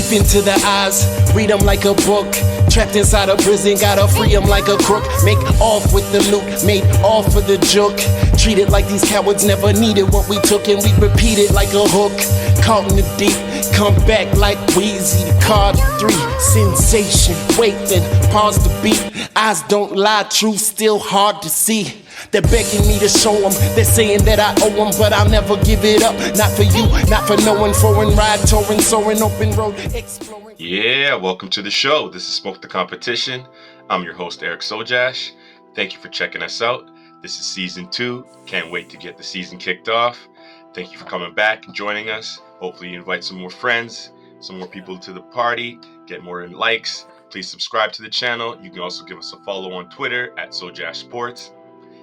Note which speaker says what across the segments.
Speaker 1: Deep into the eyes, read them like a book. Trapped inside a prison, gotta free them like a crook. Make off with the loot, made off for the joke. Treated like these cowards never needed what we took, and we repeat it like a hook. Caught in the deep, come back like Wheezy. Card 3, sensation. Wait, then pause the beat. Eyes don't lie, truth still hard to see. They're begging me to show them, they're saying that I owe them, but I'll never give it up. Not for you, not for no one. Foreign ride, touring, soaring, open road, exploring.
Speaker 2: Yeah, welcome to the show. This is Smoke the Competition. I'm your host, Eric Sojash. Thank you for checking us out. This is season 2. Can't wait to get the season kicked off. Thank you for coming back and joining us. Hopefully you invite some more friends, some more people to the party, get more likes. Please subscribe to the channel. You can also give us a follow on Twitter at Sojash Sports.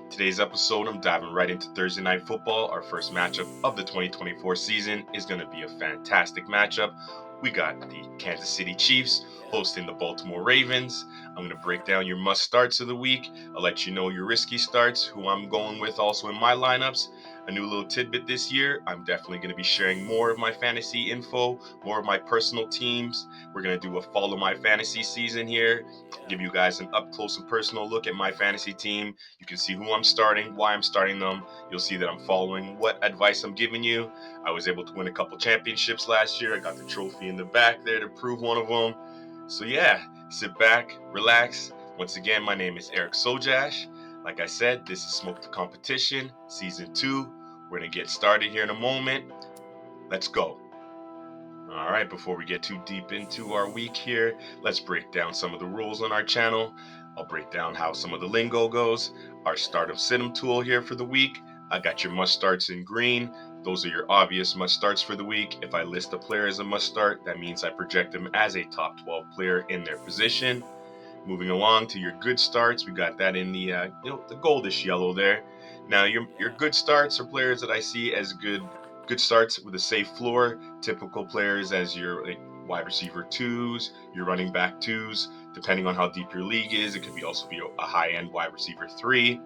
Speaker 2: Today's episode, I'm diving right into Thursday Night Football. Our first matchup of the 2024 season is going to be a fantastic matchup. We got the Kansas City Chiefs hosting the Baltimore Ravens. I'm going to break down your must starts of the week. I'll let you know your risky starts, who I'm going with also in my lineups. A new little tidbit this year, I'm definitely going to be sharing more of my fantasy info, more of my personal teams. We're going to do a follow my fantasy season here, give you guys an up close and personal look at my fantasy team. You can see who I'm starting, why I'm starting them. You'll see that I'm following what advice I'm giving you. I was able to win a couple championships last year. I got the trophy in the back there to prove one of them. So yeah, sit back, relax. Once again, my name is Eric Sojash. Like I said, this is Smoke the Competition, Season 2. We're going to get started here in a moment. Let's go. All right, before we get too deep into our week here, let's break down some of the rules on our channel. I'll break down how some of the lingo goes. Our start of sit 'em tool here for the week. I got your must starts in green. Those are your obvious must starts for the week. If I list a player as a must start, that means I project them as a top 12 player in their position. Moving along to your good starts, we got that in the the goldish yellow there. Now your good starts are players that I see as good starts with a safe floor. Typical players as your wide receiver 2s, your running back 2s. Depending on how deep your league is, it could also be a high end wide receiver 3.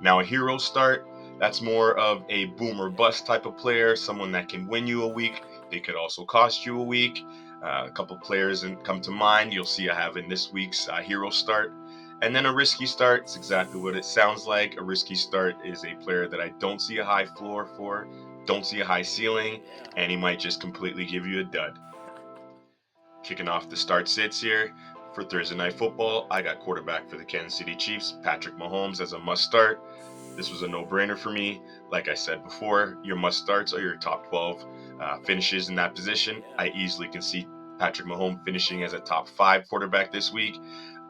Speaker 2: Now a hero start, that's more of a boom or bust type of player, someone that can win you a week. They could also cost you a week. A couple players come to mind. You'll see I have in this week's hero start. And then a risky start, it's exactly what it sounds like. A risky start is a player that I don't see a high floor for, don't see a high ceiling, and he might just completely give you a dud. Kicking off the start sits here for Thursday Night Football, I got quarterback for the Kansas City Chiefs, Patrick Mahomes, as a must start. This was a no-brainer for me. Like I said before, your must starts are your top 12 finishes in that position. I easily can see Patrick Mahomes finishing as a top 5 quarterback this week.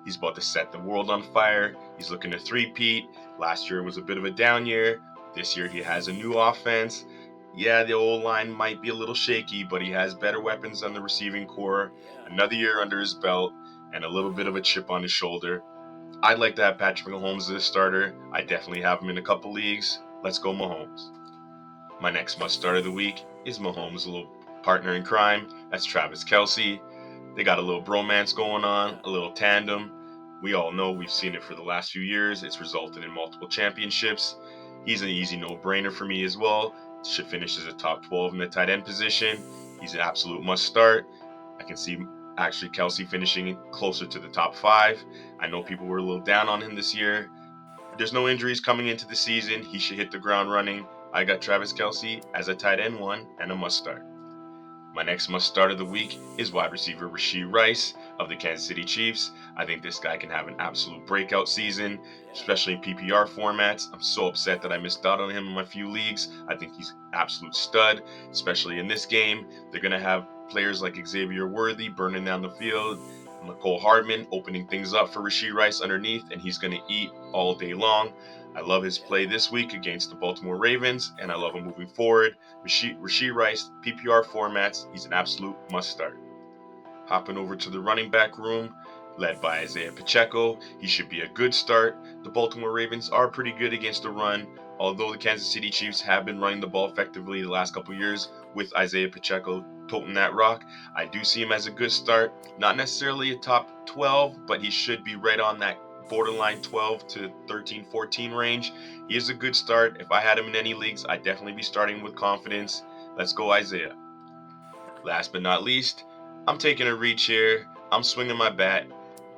Speaker 2: He's about to set the world on fire. He's looking to three-peat. Last year was a bit of a down year. This year he has a new offense. Yeah, the old line might be a little shaky, but he has better weapons on the receiving core, another year under his belt, and a little bit of a chip on his shoulder. I'd like to have Patrick Mahomes as a starter. I definitely have him in a couple leagues. Let's go Mahomes. My next must start of the week is Mahomes' little partner in crime. That's Travis Kelce. They got a little bromance going on, a little tandem. We all know, we've seen it for the last few years. It's resulted in multiple championships. He's an easy no-brainer for me as well. Should finish as a top 12 in the tight end position. He's an absolute must start. I can see actually Kelce finishing closer to the top 5. I know people were a little down on him this year. There's no injuries coming into the season. He should hit the ground running. I got Travis Kelce as a tight end 1 and a must start. My next must start of the week is wide receiver Rashee Rice of the Kansas City Chiefs. I think this guy can have an absolute breakout season, especially in PPR formats. I'm so upset that I missed out on him in my few leagues. I think he's an absolute stud, especially in this game. They're going to have players like Xavier Worthy burning down the field, Mecole Hardman opening things up for Rashee Rice underneath, and he's going to eat all day long. I love his play this week against the Baltimore Ravens, and I love him moving forward. Rashee Rice, PPR formats, he's an absolute must start. Hopping over to the running back room, led by Isaiah Pacheco. He should be a good start. The Baltimore Ravens are pretty good against the run, although the Kansas City Chiefs have been running the ball effectively the last couple years with Isaiah Pacheco toting that rock. I do see him as a good start. Not necessarily a top 12, but he should be right on that borderline 12 to 13, 14 range. He is a good start. If I had him in any leagues, I'd definitely be starting with confidence. Let's go Isaiah. Last but not least, I'm taking a reach here. I'm swinging my bat.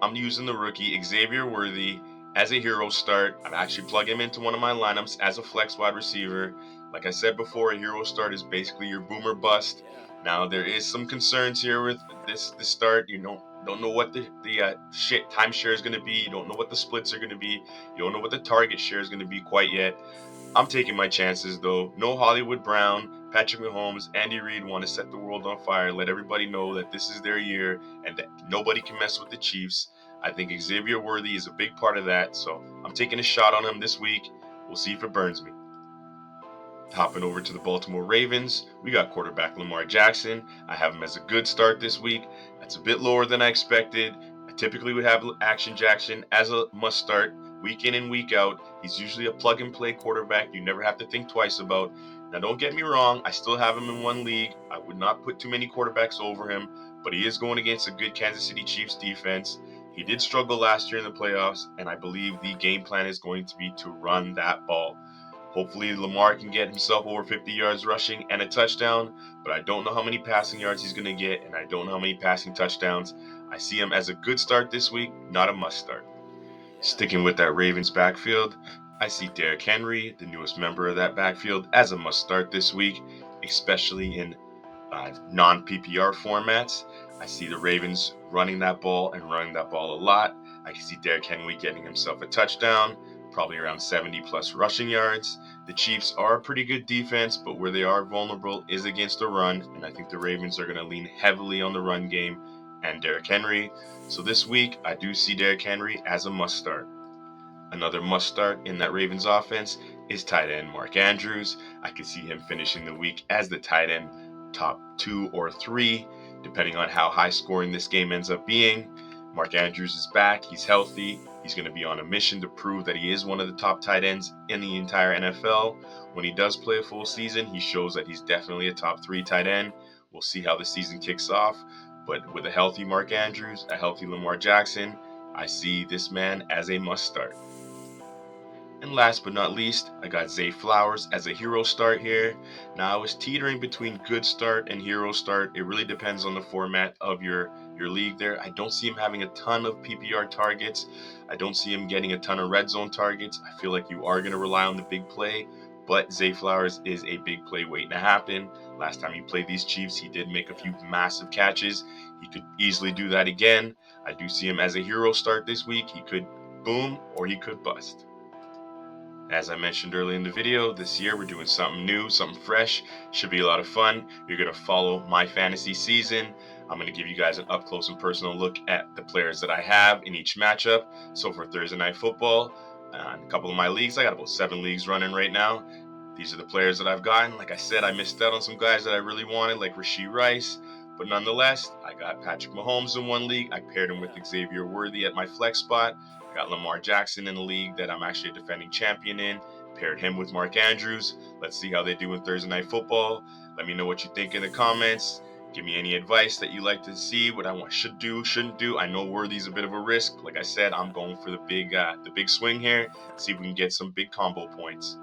Speaker 2: I'm using the rookie Xavier Worthy as a hero start. I'm actually plugging him into one of my lineups as a flex wide receiver. Like I said before, a hero start is basically your boomer bust. Now there is some concerns here with this start. You don't know what the timeshare is going to be. You don't know what the splits are going to be. You don't know what the target share is going to be quite yet. I'm taking my chances though. No Hollywood Brown, Patrick Mahomes, Andy Reid want to set the world on fire, let everybody know that this is their year and that nobody can mess with the Chiefs. I think Xavier Worthy is a big part of that, so I'm taking a shot on him this week. We'll see if it burns me. Hopping over to the Baltimore Ravens, we got quarterback Lamar Jackson. I have him as a good start this week. That's a bit lower than I expected. I typically would have Action Jackson as a must start week in and week out. He's usually a plug and play quarterback you never have to think twice about. Now, don't get me wrong, I still have him in one league. I would not put too many quarterbacks over him, but he is going against a good Kansas City Chiefs defense. He did struggle last year in the playoffs, and I believe the game plan is going to be to run that ball. Hopefully, Lamar can get himself over 50 yards rushing and a touchdown, but I don't know how many passing yards he's going to get, and I don't know how many passing touchdowns. I see him as a good start this week, not a must start. Sticking with that Ravens backfield, I see Derrick Henry, the newest member of that backfield, as a must start this week, especially in non-PPR formats. I see the Ravens running that ball and running that ball a lot. I can see Derrick Henry getting himself a touchdown, probably around 70 plus rushing yards. The Chiefs are a pretty good defense, but where they are vulnerable is against the run, and I think the Ravens are going to lean heavily on the run game and Derrick Henry. So this week, I do see Derrick Henry as a must start. Another must start in that Ravens offense is tight end Mark Andrews. I could see him finishing the week as the tight end top 2 or 3, depending on how high scoring this game ends up being. Mark Andrews is back. He's healthy. He's going to be on a mission to prove that he is one of the top tight ends in the entire NFL. When he does play a full season, he shows that he's definitely a top 3 tight end. We'll see how the season kicks off. But with a healthy Mark Andrews, a healthy Lamar Jackson, I see this man as a must start. And last but not least, I got Zay Flowers as a hero start here. Now I was teetering between good start and hero start. It really depends on the format of your league there. I don't see him having a ton of PPR targets. I don't see him getting a ton of red zone targets. I feel like you are going to rely on the big play, but Zay Flowers is a big play waiting to happen. Last time he played these Chiefs, he did make a few massive catches. He could easily do that again. I do see him as a hero start this week. He could boom or he could bust. As I mentioned earlier in the video, this year we're doing something new, something fresh. Should be a lot of fun. You're going to follow my fantasy season. I'm going to give you guys an up close and personal look at the players that I have in each matchup. So for Thursday Night Football, in a couple of my leagues, I got about 7 leagues running right now. These are the players that I've gotten. Like I said, I missed out on some guys that I really wanted, like Rashee Rice. But nonetheless, I got Patrick Mahomes in one league. I paired him with Xavier Worthy at my flex spot. I got Lamar Jackson in the league that I'm actually a defending champion in. Paired him with Mark Andrews. Let's see how they do in Thursday Night Football. Let me know what you think in the comments. Give me any advice that you like to see, what I should do, shouldn't do. I know Worthy's a bit of a risk. Like I said, I'm going for the big swing here. See if we can get some big combo points.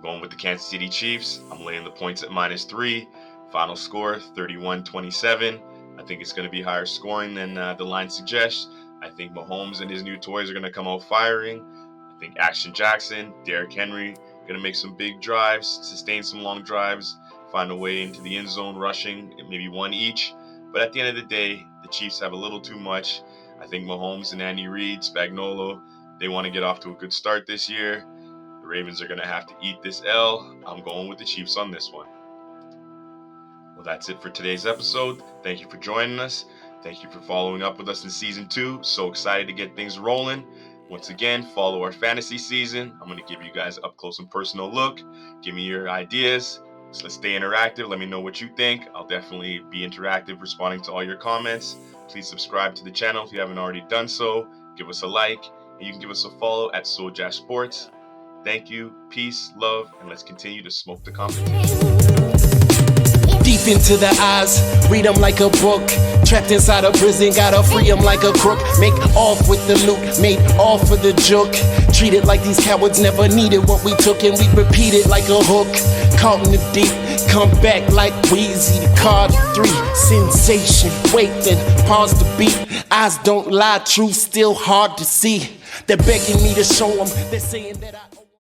Speaker 2: Going with the Kansas City Chiefs. I'm laying the points at -3. Final score 31-27. I think it's going to be higher scoring than the line suggests. I think Mahomes and his new toys are going to come out firing. I think Action Jackson, Derrick Henry, going to make some big drives, sustain some long drives, find a way into the end zone rushing, maybe one each. But at the end of the day, the Chiefs have a little too much. I think Mahomes and Andy Reid, Spagnuolo, they want to get off to a good start this year. The Ravens are going to have to eat this L. I'm going with the Chiefs on this one. Well, that's it for today's episode. Thank you for joining us. Thank you for following up with us in Season 2. So excited to get things rolling. Once again, follow our fantasy season. I'm going to give you guys an up close and personal look. Give me your ideas. So let's stay interactive. Let me know what you think. I'll definitely be interactive, responding to all your comments. Please subscribe to the channel if you haven't already done so. Give us a like, and you can give us a follow at Sojash Sports. Thank you, peace, love, and let's continue to smoke the competition.
Speaker 1: Deep into the eyes, read them like a book. Trapped inside a prison, gotta free them like a crook. Make off with the loot, made off for the joke. Treated like these cowards never needed what we took, and we repeat it like a hook. Caught in the deep, come back like Wheezy. The card 3, sensation. Wait, then pause the beat. Eyes don't lie, truth still hard to see. They're begging me to show them, they're saying that I